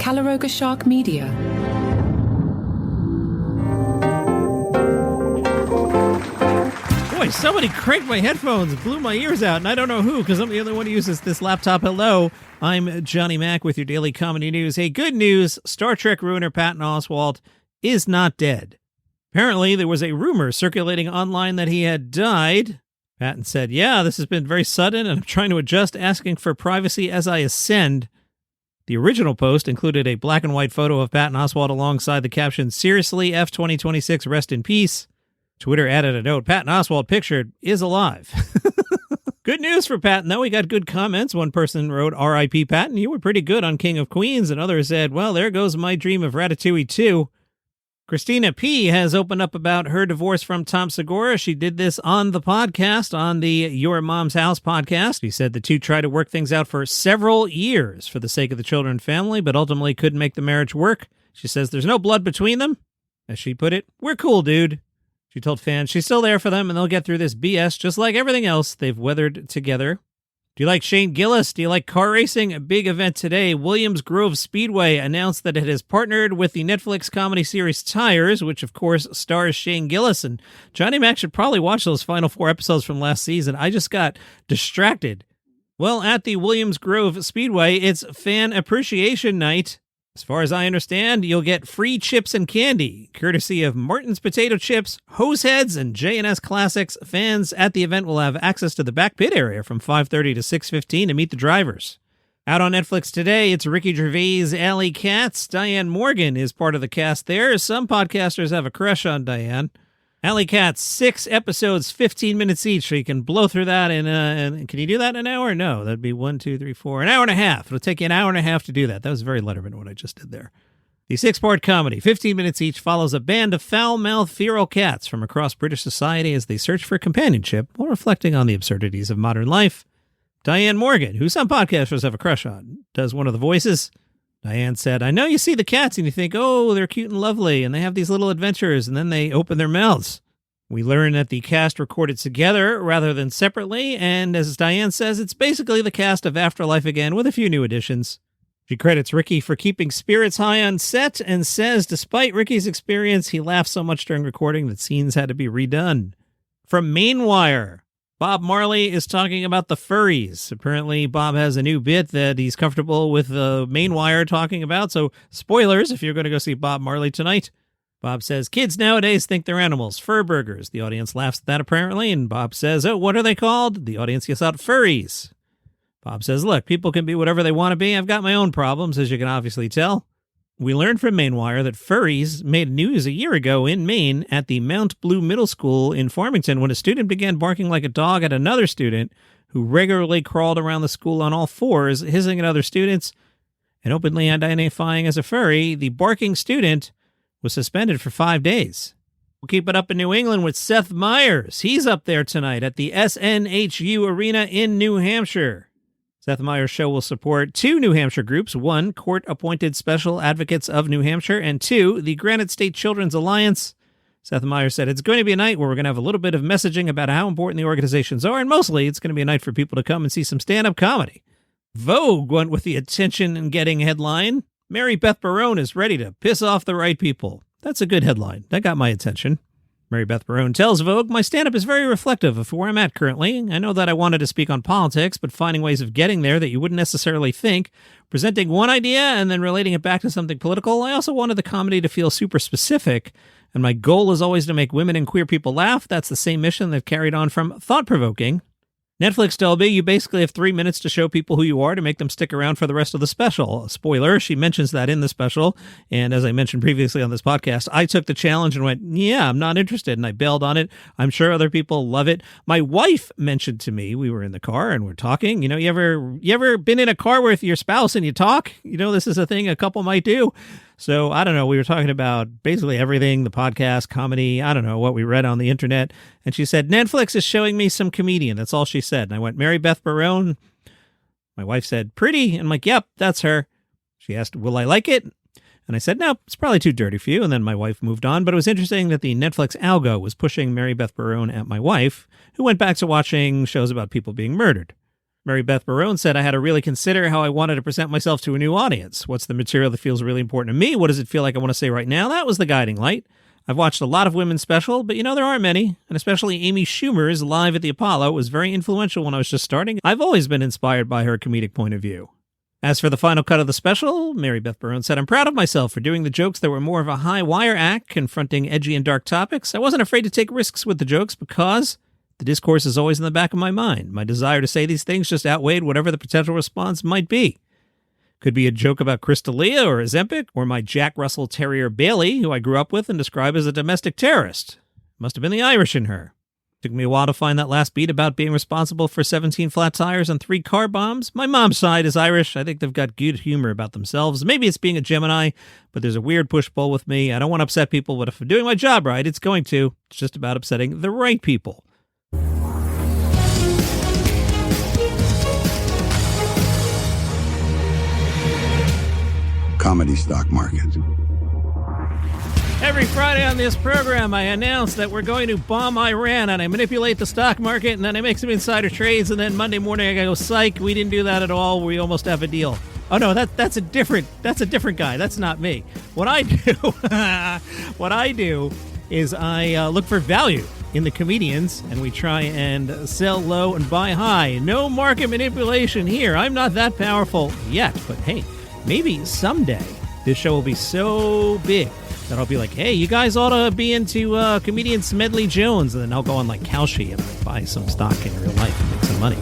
Calaroga Shark Media. Boy, somebody cranked my headphones, blew my ears out, and I don't know who, because I'm the only one who uses this laptop. Hello, I'm Johnny Mac with your daily comedy news. Hey, good news, Star Trek ruiner Patton Oswalt is not dead. Apparently, there was a rumor circulating online that he had died. Patton said, yeah, this has been very sudden, and I'm trying to adjust, asking for privacy as I ascend. The original post included a black and white photo of Patton Oswalt alongside the caption, Seriously, F 2026, rest in peace. Twitter added a note, Patton Oswalt pictured is alive. Good news for Patton, though. He got good comments. One person wrote, R.I.P. Patton, you were pretty good on King of Queens. And others said, well, there goes my dream of Ratatouille 2. Christina P. has opened up about her divorce from Tom Segura. She did this on the podcast, on the Your Mom's House podcast. She said the two tried to work things out for several years for the sake of the children and family, but ultimately couldn't make the marriage work. She says there's no blood between them. As she put it, we're cool, dude. She told fans she's still there for them and they'll get through this BS just like everything else they've weathered together. Do you like Shane Gillis? Do you like car racing? A big event today. Williams Grove Speedway announced that it has partnered with the Netflix comedy series Tires, which of course stars Shane Gillis. And Johnny Mac should probably watch those final 4 episodes from last season. I just got distracted. Well, at the Williams Grove Speedway, it's Fan Appreciation Night. As far as I understand, you'll get free chips and candy, courtesy of Martin's Potato Chips, Hoseheads, and J&S Classics. Fans at the event will have access to the back pit area from 5:30 to 6:15 to meet the drivers. Out on Netflix today, it's Ricky Gervais' Alley Cats. Diane Morgan is part of the cast there. Some podcasters have a crush on Diane. Alley Cats, 6 episodes, 15 minutes each, so you can blow through that in can you do that in an hour? No, that'd be 1, 2, 3, 4, an hour and a half. It'll take you an hour and a half to do that. That was very Letterman, what I just did there. The 6-part comedy, 15 minutes each, follows a band of foul-mouthed feral cats from across British society as they search for companionship while reflecting on the absurdities of modern life. Diane Morgan, who some podcasters have a crush on, does one of the voices. Diane said, I know you see the cats and you think, oh, they're cute and lovely, and they have these little adventures, and then they open their mouths. We learn that the cast recorded together rather than separately, and as Diane says, it's basically the cast of Afterlife again with a few new additions. She credits Ricky for keeping spirits high on set and says, despite Ricky's experience, he laughed so much during recording that scenes had to be redone. From Mainwire, Bob Marley is talking about the furries. Apparently, Bob has a new bit that he's comfortable with the Mainwire talking about. So, spoilers if you're going to go see Bob Marley tonight. Bob says, kids nowadays think they're animals, fur burgers. The audience laughs at that, apparently. And Bob says, oh, what are they called? The audience gets out furries. Bob says, look, people can be whatever they want to be. I've got my own problems, as you can obviously tell. We learned from Mainwire that furries made news a year ago in Maine at the Mount Blue Middle School in Farmington when a student began barking like a dog at another student who regularly crawled around the school on all fours, hissing at other students and openly identifying as a furry. The barking student was suspended for 5 days. We'll keep it up in New England with Seth Meyers. He's up there tonight at the SNHU Arena in New Hampshire. Seth Meyers' show will support 2 New Hampshire groups, 1, Court-Appointed Special Advocates of New Hampshire, and 2, the Granite State Children's Alliance. Seth Meyers said, it's going to be a night where we're going to have a little bit of messaging about how important the organizations are, and mostly it's going to be a night for people to come and see some stand-up comedy. Vogue went with the attention and getting headline. Mary Beth Barone is ready to piss off the right people. That's a good headline. That got my attention. Mary Beth Barone tells Vogue, my stand-up is very reflective of where I'm at currently. I know that I wanted to speak on politics, but finding ways of getting there that you wouldn't necessarily think, presenting one idea and then relating it back to something political. I also wanted the comedy to feel super specific, and my goal is always to make women and queer people laugh. That's the same mission they've carried on from Thought-Provoking. Netflix Dolby, you basically have 3 minutes to show people who you are to make them stick around for the rest of the special. Spoiler, she mentions that in the special. And as I mentioned previously on this podcast, I took the challenge and went, yeah, I'm not interested. And I bailed on it. I'm sure other people love it. My wife mentioned to me, we were in the car and we're talking. You know, you ever been in a car with your spouse and you talk? You know, this is a thing a couple might do. So, I don't know, we were talking about basically everything, the podcast, comedy, I don't know, what we read on the internet. And she said, Netflix is showing me some comedian. That's all she said. And I went, Mary Beth Barone. My wife said, pretty. And I'm like, yep, that's her. She asked, will I like it? And I said, no, it's probably too dirty for you. And then my wife moved on. But it was interesting that the Netflix algo was pushing Mary Beth Barone at my wife, who went back to watching shows about people being murdered. Mary Beth Barone said, I had to really consider how I wanted to present myself to a new audience. What's the material that feels really important to me? What does it feel like I want to say right now? That was the guiding light. I've watched a lot of women's special, but there aren't many, and especially Amy Schumer's Live at the Apollo was very influential when I was just starting. I've always been inspired by her comedic point of view. As for the final cut of the special, Mary Beth Barone said, I'm proud of myself for doing the jokes that were more of a high-wire act, confronting edgy and dark topics. I wasn't afraid to take risks with the jokes because the discourse is always in the back of my mind. My desire to say these things just outweighed whatever the potential response might be. Could be a joke about Crystalia or Ozempic, or my Jack Russell Terrier Bailey, who I grew up with and describe as a domestic terrorist. Must have been the Irish in her. Took me a while to find that last beat about being responsible for 17 flat tires and 3 car bombs. My mom's side is Irish. I think they've got good humor about themselves. Maybe it's being a Gemini, but there's a weird push-pull with me. I don't want to upset people, but if I'm doing my job right, it's going to. It's just about upsetting the right people. Comedy stock market. Every Friday on this program, I announce that we're going to bomb Iran, and I manipulate the stock market, and then I make some insider trades, and then Monday morning I go, psych, we didn't do that at all. We almost have a deal. Oh no, that's a different guy. That's not me. What I do is I look for value in the comedians, and we try and sell low and buy high. No market manipulation here. I'm not that powerful yet, but hey, maybe someday this show will be so big that I'll be like, hey, you guys ought to be into comedian Smedley Jones. And then I'll go on like Kalshi and like, buy some stock in real life and make some money.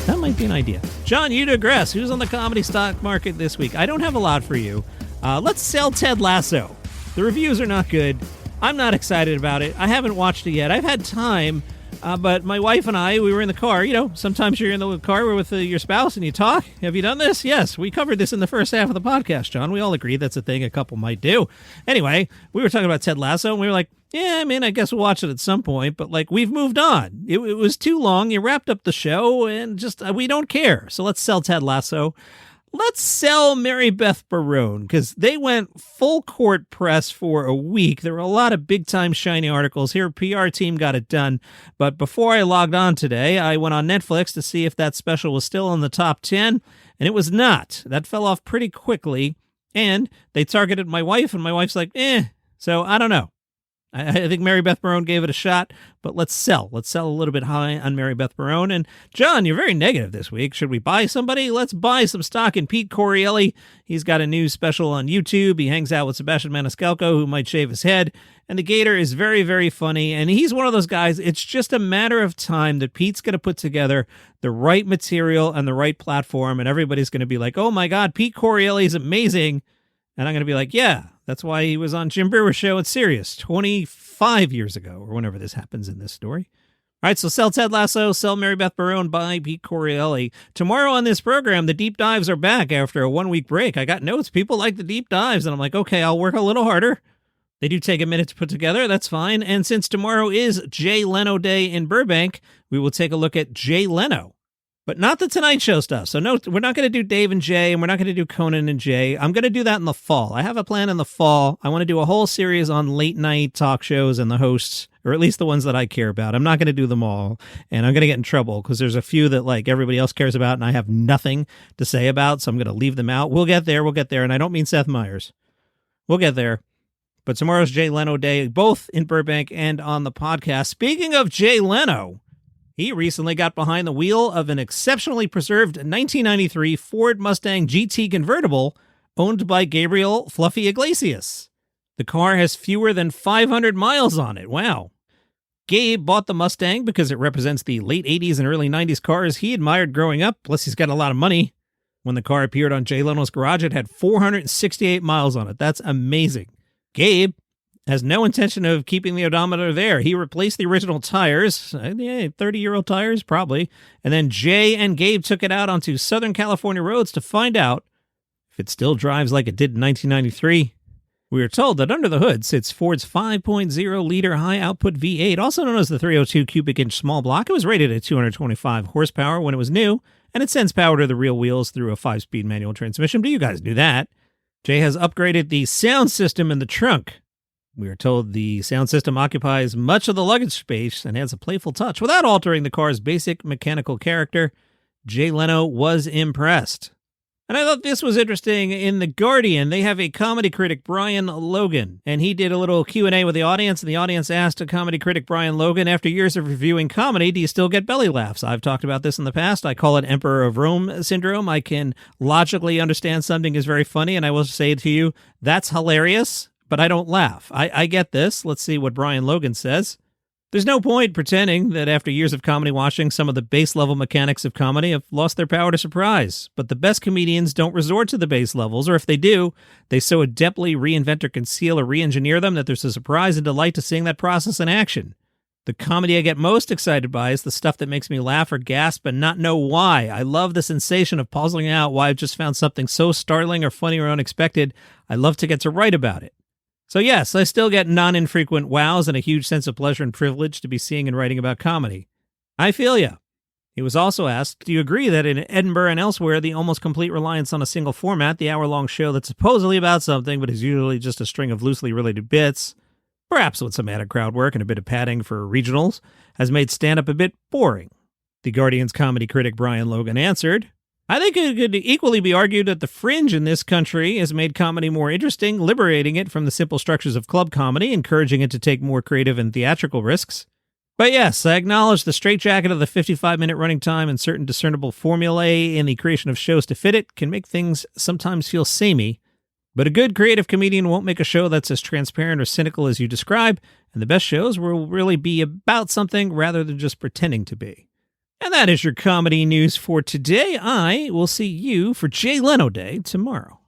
That might be an idea. John, you digress. Who's on the comedy stock market this week? I don't have a lot for you. Let's sell Ted Lasso. The reviews are not good. I'm not excited about it. I haven't watched it yet. I've had time, but my wife and I, we were in the car. Sometimes you're in the car with your spouse and you talk. Have you done this? Yes, we covered this in the first half of the podcast, John. We all agree that's a thing a couple might do. Anyway, we were talking about Ted Lasso, and we were like, yeah, I guess we'll watch it at some point, but like we've moved on. It was too long. You wrapped up the show, and just we don't care. So let's sell Ted Lasso. Let's sell Mary Beth Barone, because they went full court press for a week. There were a lot of big-time shiny articles. Her PR team got it done. But before I logged on today, I went on Netflix to see if that special was still in the top 10, and it was not. That fell off pretty quickly, and they targeted my wife, and my wife's like, so I don't know. I think Mary Beth Barone gave it a shot, but let's sell. Let's sell a little bit high on Mary Beth Barone. And John, you're very negative this week. Should we buy somebody? Let's buy some stock in Pete Correale. He's got a new special on YouTube. He hangs out with Sebastian Maniscalco, who might shave his head. And the Gator is very, very funny. And he's one of those guys, it's just a matter of time that Pete's going to put together the right material and the right platform. And everybody's going to be like, oh my God, Pete Correale is amazing. And I'm going to be like, yeah, that's why he was on Jim Brewer's show at Sirius 25 years ago, or whenever this happens in this story. All right, so sell Ted Lasso, sell Mary Beth Barone, buy Pete Correale. Tomorrow on this program, the deep dives are back after a 1-week break. I got notes. People like the deep dives, and I'm like, okay, I'll work a little harder. They do take a minute to put together. That's fine. And since tomorrow is Jay Leno Day in Burbank, we will take a look at Jay Leno. But not the Tonight Show stuff. So no, we're not going to do Dave and Jay, and we're not going to do Conan and Jay. I'm going to do that in the fall. I have a plan in the fall. I want to do a whole series on late night talk shows and the hosts, or at least the ones that I care about. I'm not going to do them all, and I'm going to get in trouble because there's a few that like everybody else cares about and I have nothing to say about, so I'm going to leave them out. We'll get there, and I don't mean Seth Meyers. We'll get there. But tomorrow's Jay Leno Day, both in Burbank and on the podcast. Speaking of Jay Leno, he recently got behind the wheel of an exceptionally preserved 1993 Ford Mustang GT convertible owned by Gabriel Fluffy Iglesias. The car has fewer than 500 miles on it. Wow. Gabe bought the Mustang because it represents the late 80s and early 90s cars he admired growing up, plus he's got a lot of money. When the car appeared on Jay Leno's garage, it had 468 miles on it. That's amazing. Gabe has no intention of keeping the odometer there. He replaced the original tires, 30-year-old tires, probably. And then Jay and Gabe took it out onto Southern California roads to find out if it still drives like it did in 1993. We were told that under the hood sits Ford's 5.0-liter high-output V8, also known as the 302 cubic inch small block. It was rated at 225 horsepower when it was new, and it sends power to the rear wheels through a 5-speed manual transmission. But you guys knew that. Jay has upgraded the sound system in the trunk. We are told the sound system occupies much of the luggage space and has a playful touch without altering the car's basic mechanical character. Jay Leno was impressed. And I thought this was interesting. In The Guardian, they have a comedy critic, Brian Logan, and he did a little Q&A with the audience, and the audience asked a comedy critic, Brian Logan, after years of reviewing comedy, do you still get belly laughs? I've talked about this in the past. I call it Emperor of Rome syndrome. I can logically understand something is very funny, and I will say to you, that's hilarious, but I don't laugh. I get this. Let's see what Brian Logan says. There's no point pretending that after years of comedy watching, some of the base-level mechanics of comedy have lost their power to surprise. But the best comedians don't resort to the base levels, or if they do, they so adeptly reinvent or conceal or re-engineer them that there's a surprise and delight to seeing that process in action. The comedy I get most excited by is the stuff that makes me laugh or gasp and not know why. I love the sensation of puzzling out why I've just found something so startling or funny or unexpected. I love to get to write about it. So yes, I still get non-infrequent wows and a huge sense of pleasure and privilege to be seeing and writing about comedy. I feel ya. He was also asked, do you agree that in Edinburgh and elsewhere, the almost complete reliance on a single format, the hour-long show that's supposedly about something but is usually just a string of loosely related bits, perhaps with some added crowd work and a bit of padding for regionals, has made stand-up a bit boring? The Guardian's comedy critic Brian Logan answered, I think it could equally be argued that the fringe in this country has made comedy more interesting, liberating it from the simple structures of club comedy, encouraging it to take more creative and theatrical risks. But yes, I acknowledge the straitjacket of the 55-minute running time and certain discernible formulae in the creation of shows to fit it can make things sometimes feel samey. But a good creative comedian won't make a show that's as transparent or cynical as you describe, and the best shows will really be about something rather than just pretending to be. And that is your comedy news for today. I will see you for Jay Leno Day tomorrow.